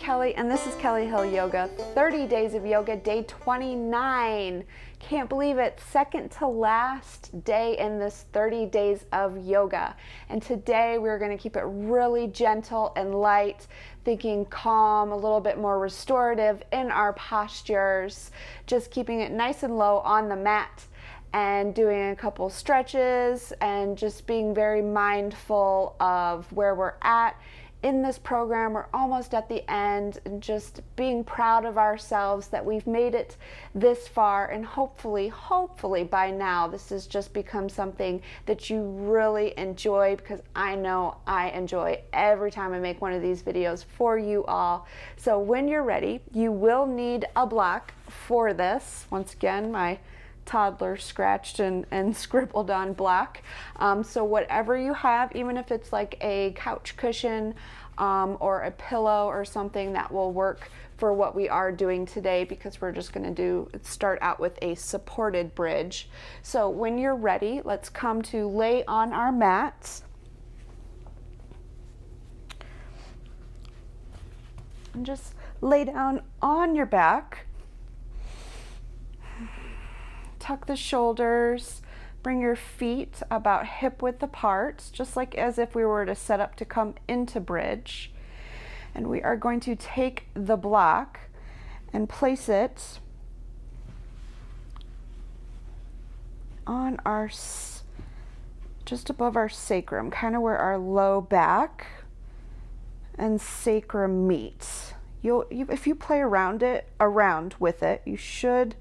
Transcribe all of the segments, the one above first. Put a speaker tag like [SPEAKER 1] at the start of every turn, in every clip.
[SPEAKER 1] Kelly, and this is Kelly Hill Yoga, 30 Days of Yoga, day 29. Can't believe it, second to last day in this 30 days of yoga. And today we're going to keep it really gentle and light, thinking calm, a little bit more restorative in our postures, just keeping it nice and low on the mat and doing a couple stretches and just being very mindful of where we're at in this program. We're almost at the end, and just being proud of ourselves that we've made it this far, and hopefully by now this has just become something that you really enjoy, because I know I enjoy every time I make one of these videos for you all. So when you're ready, you will need a block for this. Once again, my toddler scratched and scribbled on block. So whatever you have, even if it's like a couch cushion or a pillow or something, that will work for what we are doing today, because we're just going to start out with a supported bridge. So when you're ready, let's come to lay on our mats. And just lay down on your back. Tuck the shoulders, bring your feet about hip width apart, just like as if we were to set up to come into bridge. And we are going to take the block and place it on our, just above our sacrum, kind of where our low back and sacrum meet. If you play around with it, you should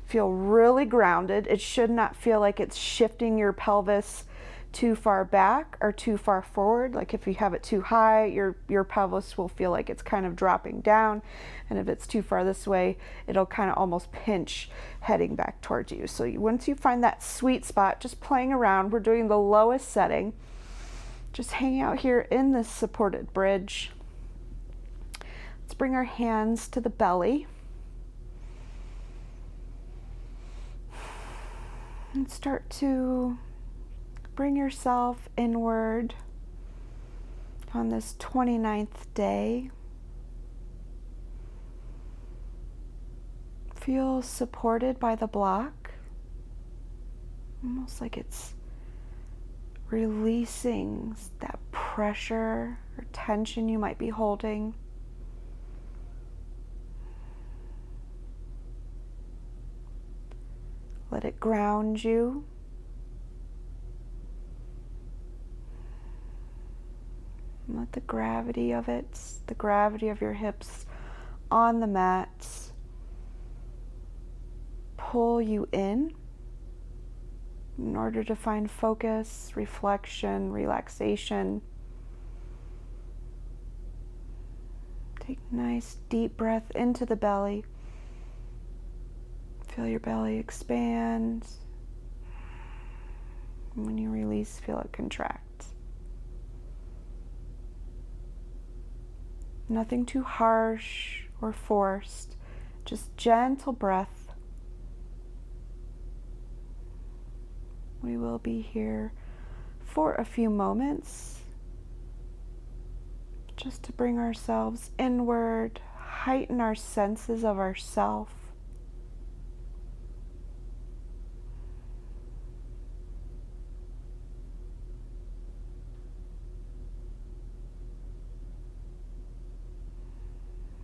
[SPEAKER 1] feel really grounded. It should not feel like it's shifting your pelvis too far back or too far forward. Like if you have it too high, your pelvis will feel like it's kind of dropping down. And if it's too far this way, it'll kind of almost pinch heading back towards you. So once you find that sweet spot, just playing around, we're doing the lowest setting. Just hanging out here in this supported bridge. Let's bring our hands to the belly. And start to bring yourself inward on this 29th day. Feel supported by the block, almost like it's releasing that pressure or tension you might be holding. Let it ground you. And let the gravity of it, the gravity of your hips on the mat, pull you in order to find focus, reflection, relaxation. Take a nice deep breath into the belly. Feel your belly expand. And when you release, feel it contract. Nothing too harsh or forced, just gentle breath. We will be here for a few moments, just to bring ourselves inward, heighten our senses of ourself.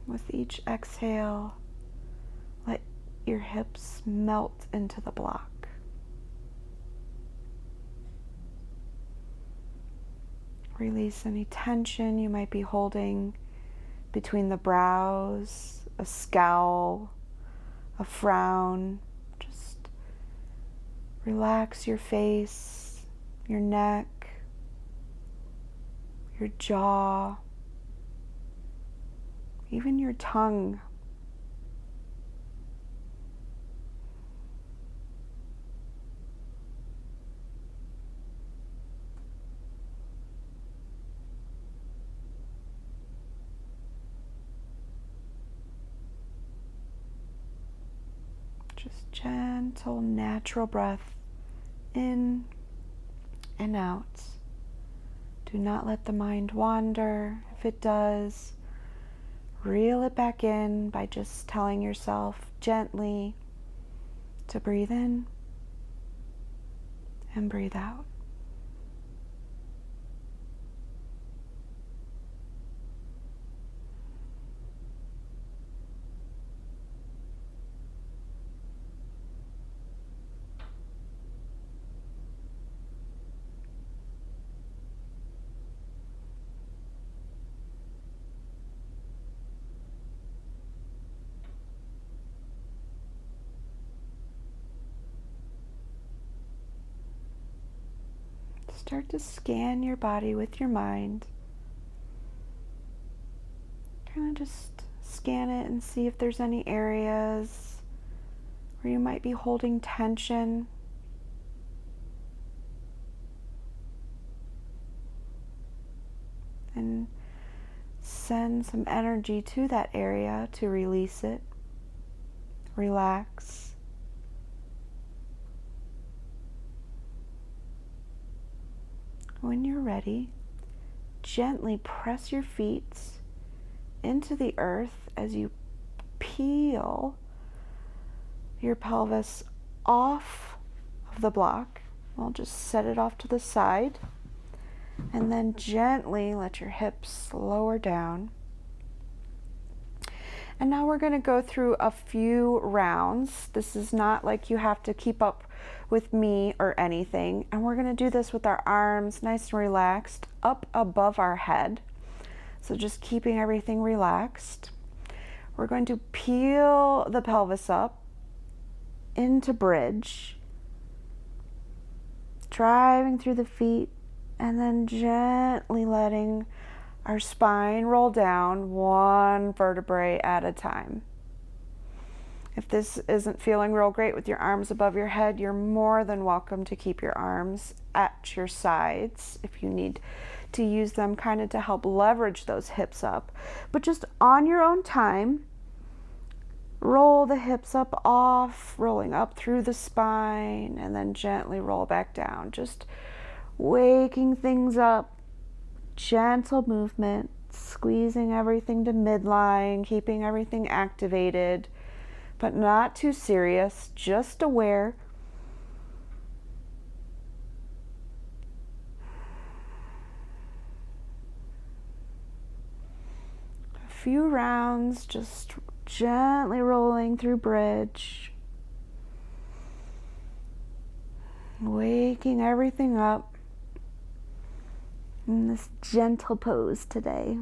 [SPEAKER 1] With each exhale, let your hips melt into the block. Release any tension you might be holding between the brows, a scowl, a frown. Just relax your face, your neck, your jaw, even your tongue. Just gentle, natural breath in and out. Do not let the mind wander. If it does, Reel it back in by just telling yourself gently to breathe in and breathe out. Start to scan your body with your mind. Kind of just scan it and see if there's any areas where you might be holding tension. And send some energy to that area to release it, relax. When you're ready, gently press your feet into the earth as you peel your pelvis off of the block. I'll just set it off to the side and then gently let your hips lower down. And now we're going to go through a few rounds. This is not like you have to keep up with me or anything. And we're going to do this with our arms nice and relaxed up above our head. So just keeping everything relaxed. We're going to peel the pelvis up into bridge, driving through the feet, and then gently letting our spine roll down one vertebrae at a time. If this isn't feeling real great with your arms above your head, you're more than welcome to keep your arms at your sides if you need to use them kind of to help leverage those hips up. But just on your own time, roll the hips up off, rolling up through the spine, and then gently roll back down. Just waking things up. Gentle movement, squeezing everything to midline, keeping everything activated, but not too serious, just aware. A few rounds, just gently rolling through bridge, waking everything up. In this gentle pose today,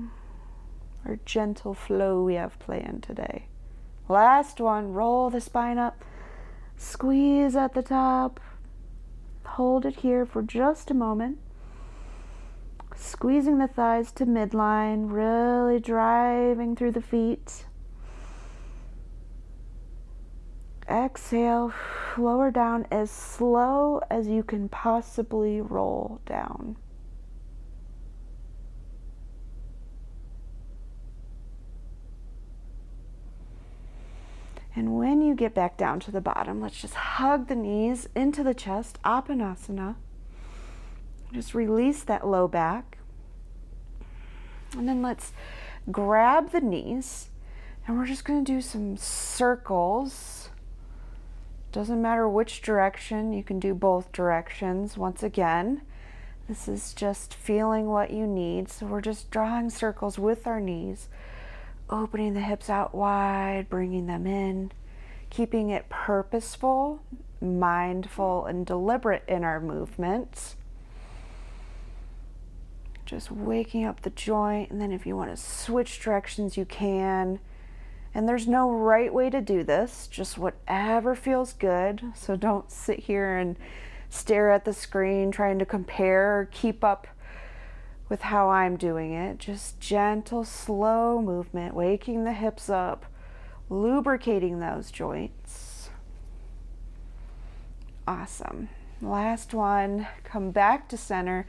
[SPEAKER 1] or gentle flow we have planned today. Last one, roll the spine up, squeeze at the top, hold it here for just a moment, squeezing the thighs to midline, really driving through the feet. Exhale, lower down as slow as you can possibly roll down. And when you get back down to the bottom, let's just hug the knees into the chest, Apanasana. Just release that low back. And then let's grab the knees, and we're just going to do some circles. Doesn't matter which direction, you can do both directions. Once again, this is just feeling what you need. So we're just drawing circles with our knees, opening the hips out wide, bringing them in, keeping it purposeful, mindful, and deliberate in our movements. Just waking up the joint, and then if you want to switch directions, you can. And there's no right way to do this, just whatever feels good. So don't sit here and stare at the screen trying to compare or keep up with how I'm doing it. Just gentle, slow movement, waking the hips up, lubricating those joints. Awesome. Last one, come back to center.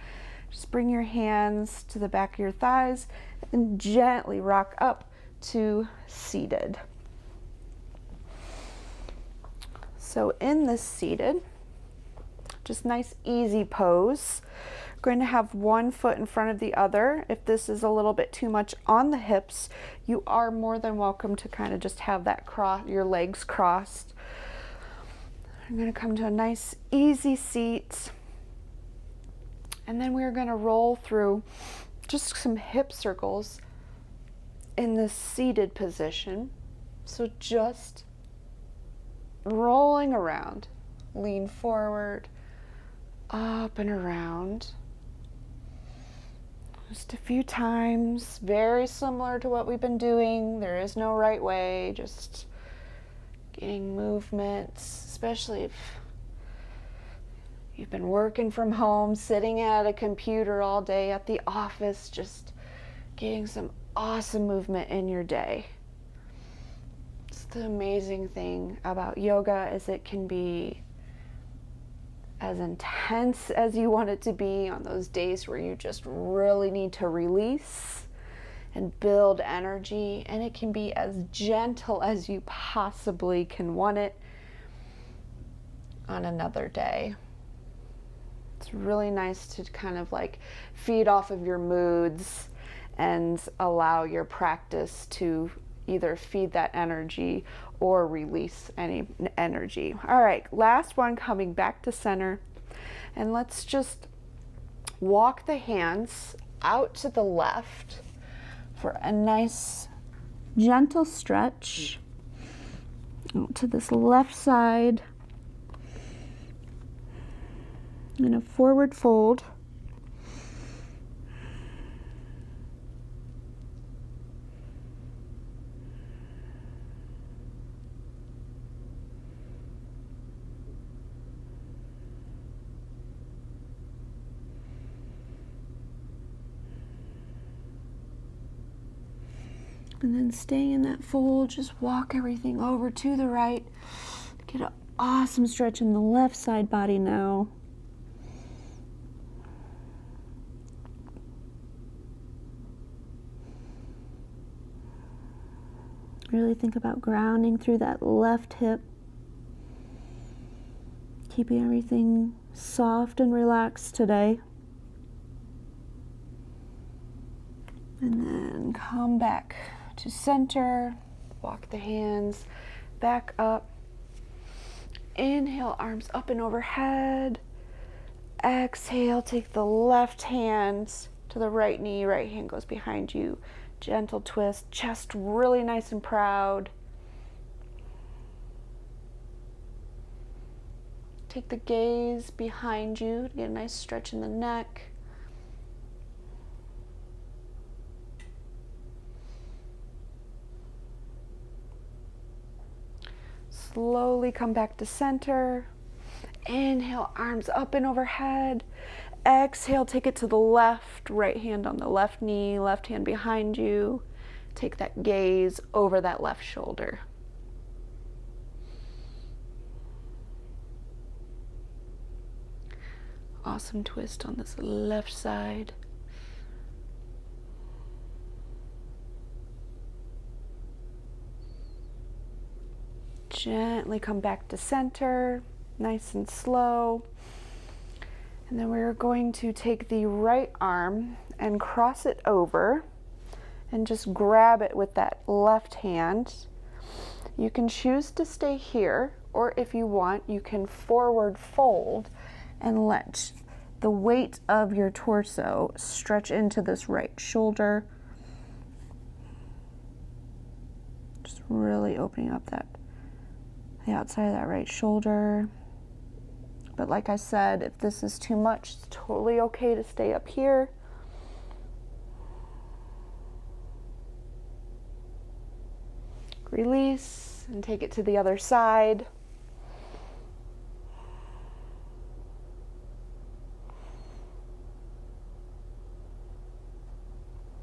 [SPEAKER 1] Just bring your hands to the back of your thighs and gently rock up to seated. So in this seated, Just nice, easy pose. We're going to have one foot in front of the other. If this is a little bit too much on the hips, you are more than welcome to kind of just have that your legs crossed. I'm going to come to a nice, easy seat. And then we're going to roll through just some hip circles in this seated position. So just rolling around, lean forward, up and around. Just a few times, very similar to what we've been doing. There is no right way, just getting movements, especially if you've been working from home, sitting at a computer all day at the office, just getting some awesome movement in your day. It's the amazing thing about yoga is it can be as intense as you want it to be on those days where you just really need to release and build energy, and it can be as gentle as you possibly can want it on another day. It's really nice to kind of like feed off of your moods and allow your practice to either feed that energy or release any energy. All right, last one, coming back to center. And let's just walk the hands out to the left for a nice gentle stretch out to this left side. And a forward fold. And then staying in that fold, just walk everything over to the right. Get an awesome stretch in the left side body now. Really think about grounding through that left hip. Keeping everything soft and relaxed today. And then come back to center. Walk the hands back up. Inhale, arms up and overhead. Exhale, take the left hand to the right knee. Right hand goes behind you. Gentle twist, chest really nice and proud. Take the gaze behind you to get a nice stretch in the neck. Slowly come back to center. Inhale, arms up and overhead. Exhale, take it to the left, right hand on the left knee, left hand behind you. Take that gaze over that left shoulder. Awesome twist on this left side. Gently come back to center, nice and slow. And then we're going to take the right arm and cross it over and just grab it with that left hand. You can choose to stay here, or if you want, you can forward fold and let the weight of your torso stretch into this right shoulder. Just really opening up the outside of that right shoulder. But like I said, if this is too much, it's totally okay to stay up here. Release and take it to the other side.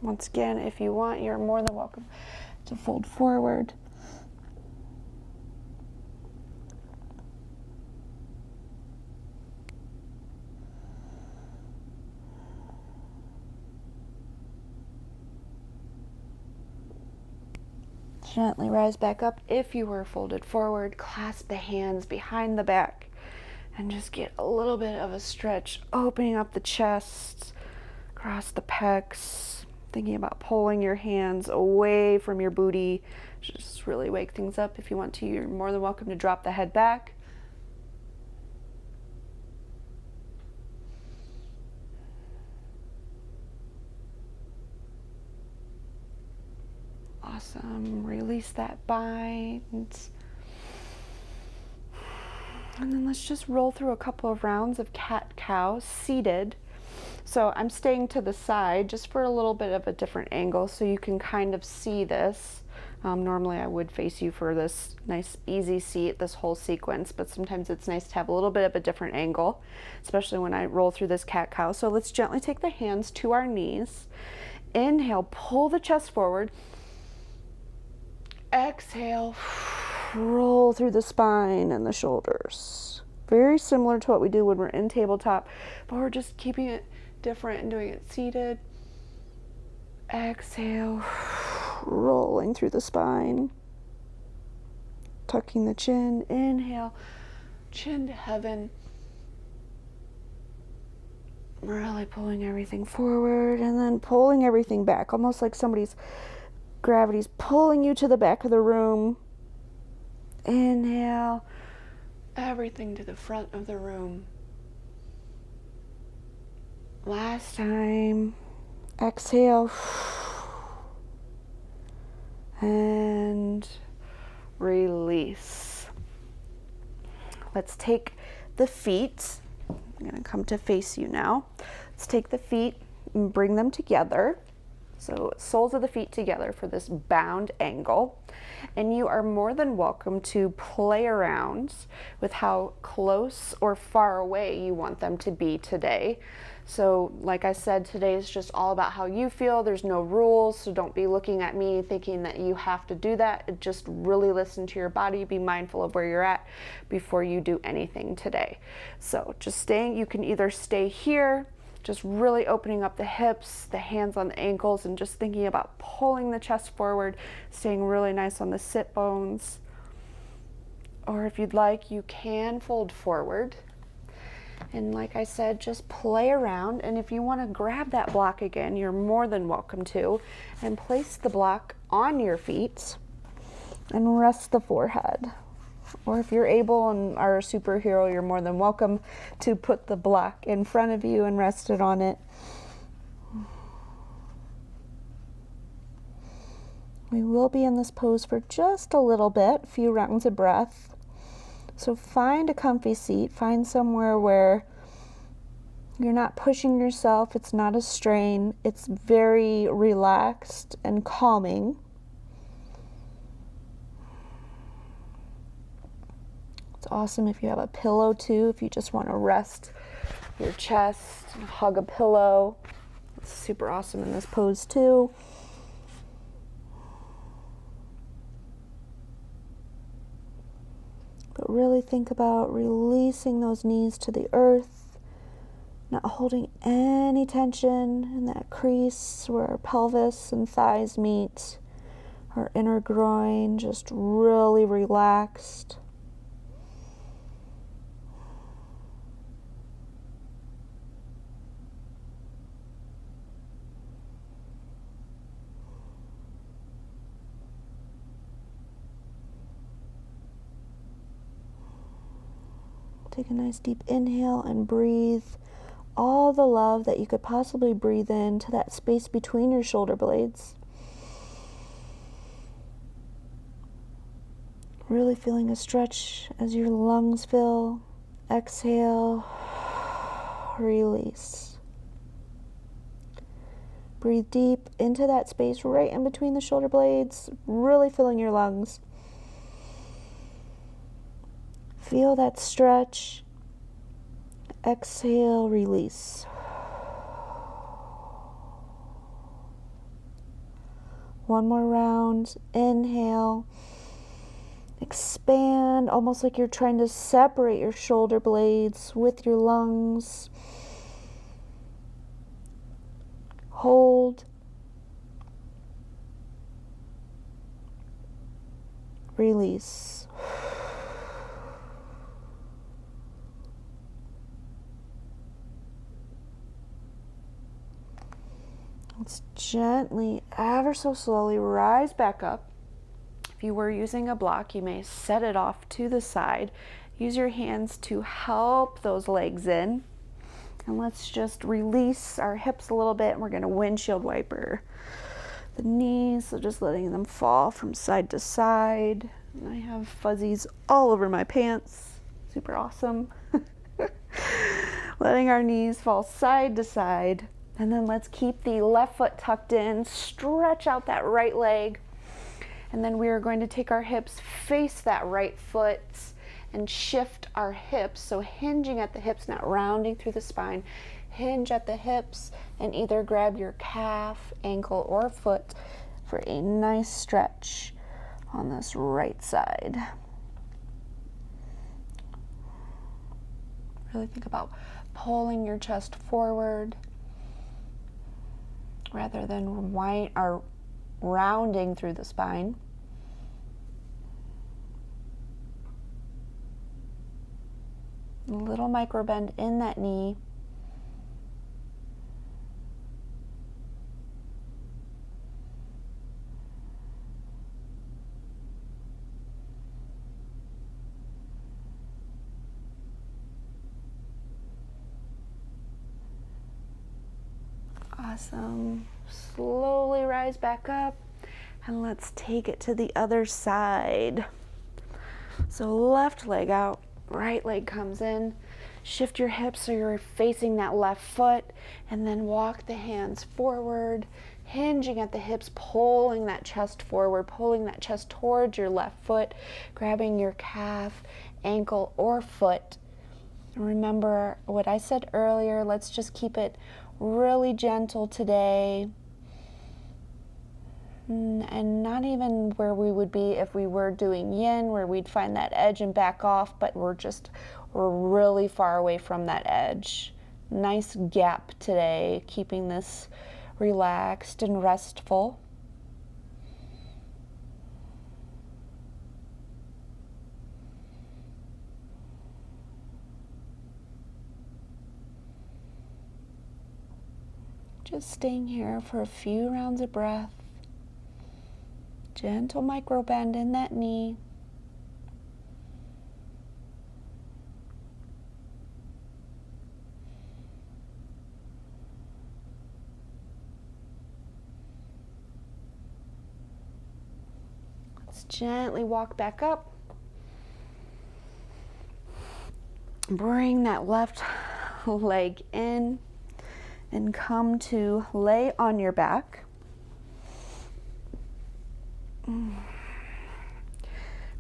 [SPEAKER 1] Once again, if you want, you're more than welcome to fold forward. Gently rise back up if you were folded forward. Clasp the hands behind the back And just get a little bit of a stretch, opening up the chest, across the pecs, thinking about pulling your hands away from your booty. Just really wake things up. If you want to, you're more than welcome to drop the head back. Awesome. Release that bind. And then let's just roll through a couple of rounds of cat-cow seated. So I'm staying to the side just for a little bit of a different angle so you can kind of see this. Normally I would face you for this nice easy seat, this whole sequence, but sometimes it's nice to have a little bit of a different angle, especially when I roll through this cat-cow. So let's gently take the hands to our knees. Inhale, pull the chest forward. Exhale, roll through the spine and the shoulders. Very similar to what we do when we're in tabletop, but we're just keeping it different and doing it seated. Exhale, rolling through the spine. Tucking the chin. Inhale, chin to heaven. Really pulling everything forward and then pulling everything back, almost like gravity's pulling you to the back of the room. Inhale, everything to the front of the room. Last time. Exhale. And release. Let's take the feet. I'm going to come to face you now. Let's take the feet and bring them together. So soles of the feet together for this bound angle. And you are more than welcome to play around with how close or far away you want them to be today. So like I said, today is just all about how you feel. There's no rules, so don't be looking at me thinking that you have to do that. Just really listen to your body, be mindful of where you're at before you do anything today. So just staying, you can either stay here, just really opening up the hips, the hands on the ankles, and just thinking about pulling the chest forward, staying really nice on the sit bones. Or if you'd like, you can fold forward. And like I said, just play around. And if you want to grab that block again, you're more than welcome to. And place the block on your feet and rest the forehead. Or if you're able and are a superhero, you're more than welcome to put the block in front of you and rest it on it. We will be in this pose for just a little bit, a few rounds of breath. So find a comfy seat, find somewhere where you're not pushing yourself, it's not a strain, it's very relaxed and calming. It's awesome if you have a pillow too, if you just want to rest your chest and hug a pillow. It's super awesome in this pose too. But really think about releasing those knees to the earth, not holding any tension in that crease where our pelvis and thighs meet, our inner groin, just really relaxed. Take a nice deep inhale and breathe all the love that you could possibly breathe into that space between your shoulder blades. Really feeling a stretch as your lungs fill. Exhale, release. Breathe deep into that space right in between the shoulder blades, really filling your lungs. Feel that stretch. Exhale, release. One more round. Inhale. Expand, almost like you're trying to separate your shoulder blades with your lungs. Hold. Release. Let's gently, ever so slowly, rise back up. If you were using a block, you may set it off to the side. Use your hands to help those legs in. And let's just release our hips a little bit, and we're going to windshield wiper the knees, so just letting them fall from side to side. And I have fuzzies all over my pants. Super awesome. Letting our knees fall side to side. And then let's keep the left foot tucked in, stretch out that right leg. And then we are going to take our hips, face that right foot, and shift our hips. So hinging at the hips, not rounding through the spine. Hinge at the hips and either grab your calf, ankle, or foot for a nice stretch on this right side. Really think about pulling your chest forward rather than rounding through the spine. A little micro bend in that knee. Awesome. Slowly rise back up, and let's take it to the other side. So left leg out, right leg comes in. Shift your hips so you're facing that left foot, and then walk the hands forward, hinging at the hips, pulling that chest forward, pulling that chest towards your left foot, grabbing your calf, ankle, or foot. Remember what I said earlier, let's just keep it really gentle today, and not even where we would be if we were doing yin, where we'd find that edge and back off, but we're really far away from that edge. Nice gap today, keeping this relaxed and restful. Just staying here for a few rounds of breath. Gentle micro bend in that knee. Let's gently walk back up. Bring that left leg in and come to lay on your back.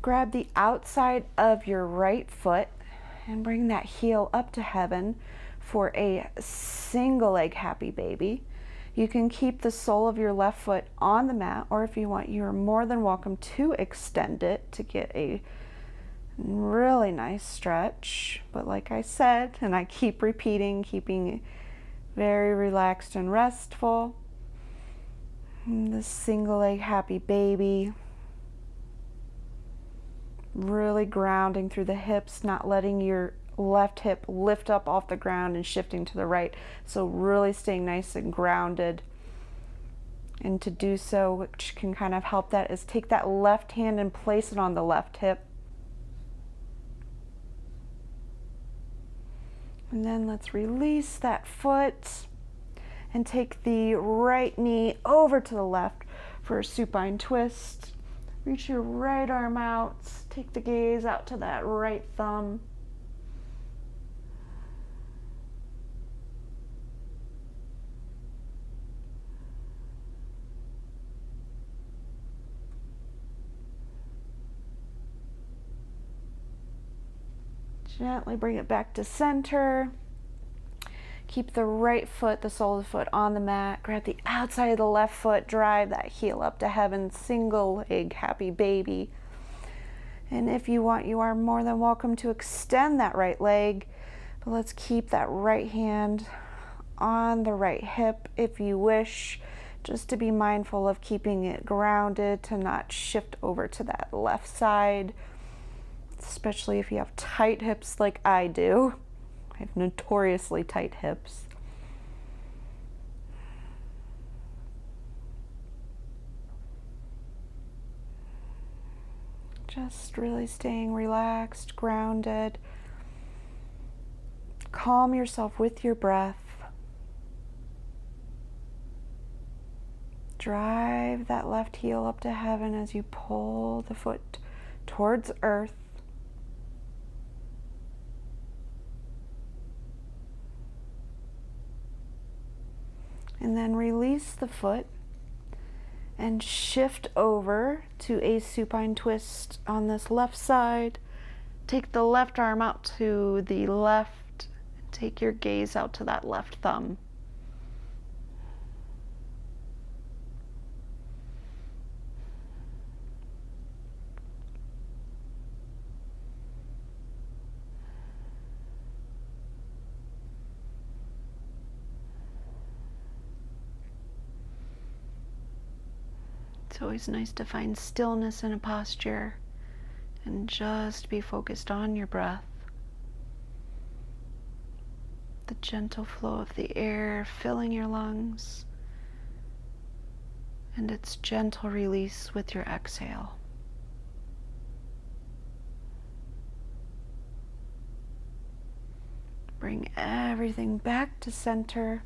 [SPEAKER 1] Grab the outside of your right foot and bring that heel up to heaven for a single leg happy baby. You can keep the sole of your left foot on the mat, or if you want, you're more than welcome to extend it to get a really nice stretch. But like I said, and I keep repeating, keeping very relaxed and restful. And this single leg happy baby. Really grounding through the hips, not letting your left hip lift up off the ground and shifting to the right. So really staying nice and grounded. And to do so, which can kind of help that, is take that left hand and place it on the left hip. And then let's release that foot and take the right knee over to the left for a supine twist. Reach your right arm out, take the gaze out to that right thumb. Gently bring it back to center. Keep the right foot, the sole of the foot on the mat. Grab the outside of the left foot, drive that heel up to heaven, single leg happy baby. And if you want, you are more than welcome to extend that right leg. But let's keep that right hand on the right hip if you wish, just to be mindful of keeping it grounded, to not shift over to that left side, especially if you have tight hips like I do. I have notoriously tight hips. Just really staying relaxed, grounded. Calm yourself with your breath. Drive that left heel up to heaven as you pull the foot towards earth. And then release the foot and shift over to a supine twist on this left side. Take the left arm out to the left. Take your gaze out to that left thumb. It's always nice to find stillness in a posture and just be focused on your breath. The gentle flow of the air filling your lungs and its gentle release with your exhale. Bring everything back to center.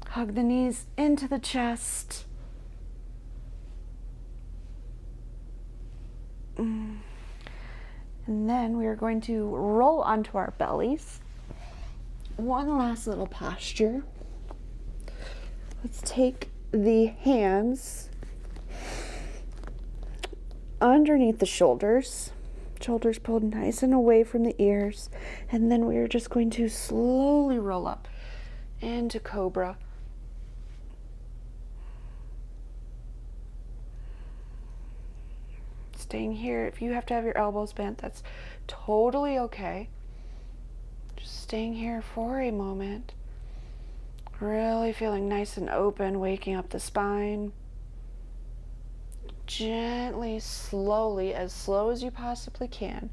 [SPEAKER 1] Hug the knees into the chest. And then we are going to roll onto our bellies. One last little posture. Let's take the hands underneath the shoulders. Shoulders pulled nice and away from the ears. And then we are just going to slowly roll up into cobra. Staying here. If you have to have your elbows bent, that's totally okay. Just staying here for a moment. Really feeling nice and open, waking up the spine. Gently, slowly, as slow as you possibly can,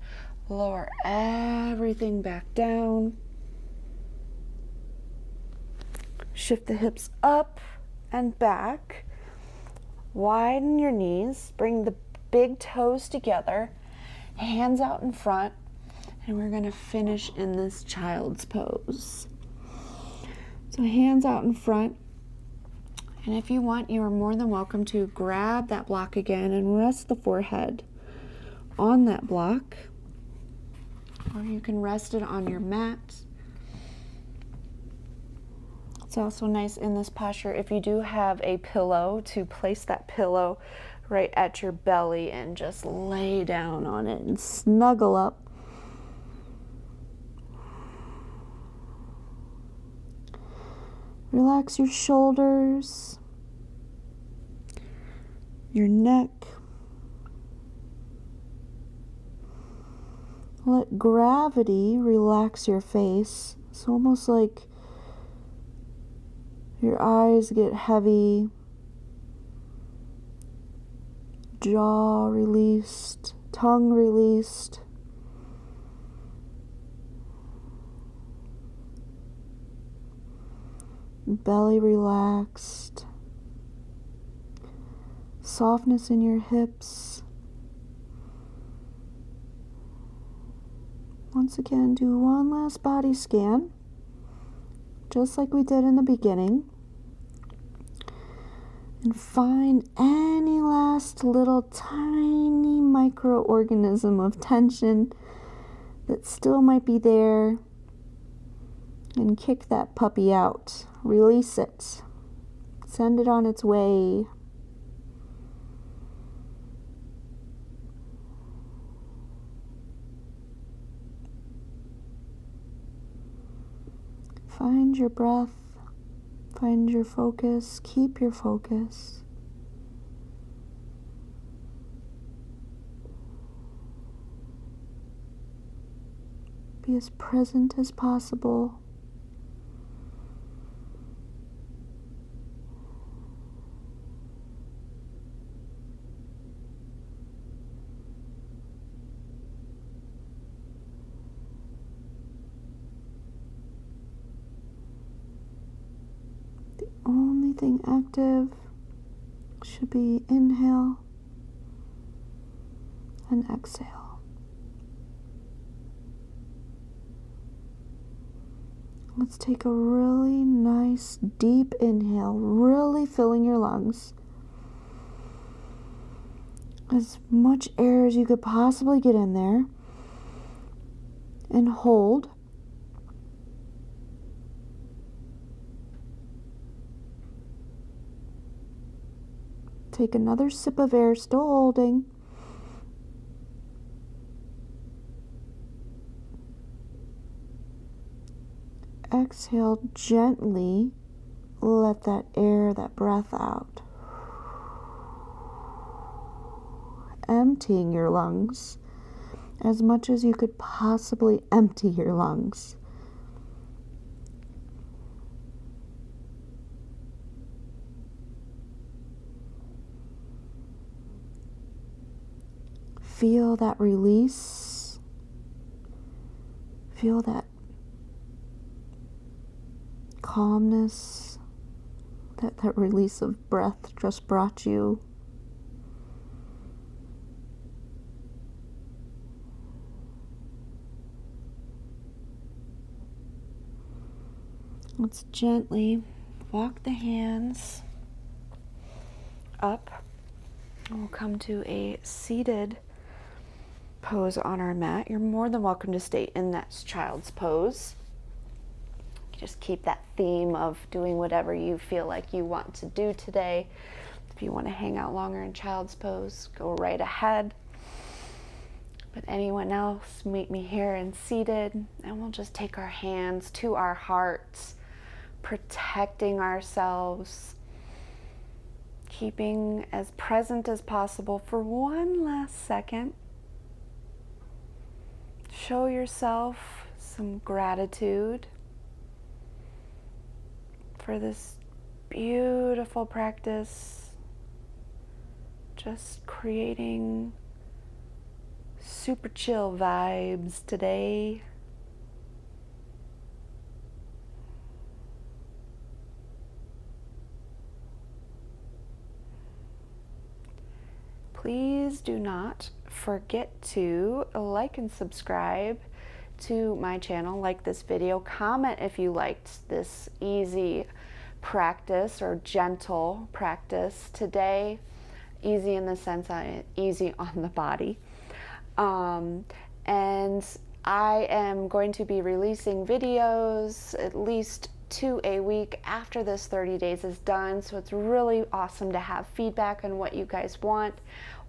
[SPEAKER 1] lower everything back down. Shift the hips up and back. Widen your knees. Bring the big toes together, hands out in front, and we're going to finish in this child's pose. So hands out in front, and if you want, you are more than welcome to grab that block again and rest the forehead on that block, or you can rest it on your mat. It's also nice in this posture if you do have a pillow to place that pillow right at your belly and just lay down on it and snuggle up. Relax your shoulders, your neck. Let gravity relax your face. It's almost like your eyes get heavy. Jaw released, tongue released. Belly relaxed. Softness in your hips. Once again, do one last body scan, just like we did in the beginning. And find any last little tiny microorganism of tension that still might be there, and kick that puppy out. Release it. Send it on its way. Find your breath. Find your focus. Keep your focus. Be as present as possible. Only thing active should be inhale
[SPEAKER 2] and exhale. Let's take a really nice deep inhale, really filling your lungs. As much air as you could possibly get in there. And hold. Take another sip of air, still holding. Exhale gently. Let that air, that breath out. Emptying your lungs as much as you could possibly empty your lungs. Feel that release. Feel that calmness that release of breath just brought you. Let's gently walk the hands up. We'll come to a seated pose on our mat. You're more than welcome to stay in that child's pose. Just keep that theme of doing whatever you feel like you want to do today. If you want to hang out longer in child's pose, go right ahead. But anyone else, meet me here in seated, and we'll just take our hands to our hearts, protecting ourselves, keeping as present as possible for one last second. Show yourself some gratitude for this beautiful practice, just creating super chill vibes today. Please do not forget to like and subscribe to my channel, like this video, comment if you liked this easy practice or gentle practice today. Easy in the sense easy on the body. And I am going to be releasing videos at least 2 a week after this 30 days is done. So it's really awesome to have feedback on what you guys want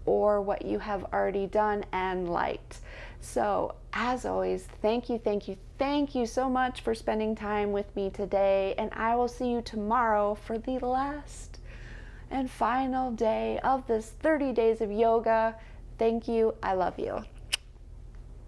[SPEAKER 2] or what you have already done and liked. So as always, thank you so much for spending time with me today. And I will see you tomorrow for the last and final day of this 30 days of yoga. Thank you. I love you.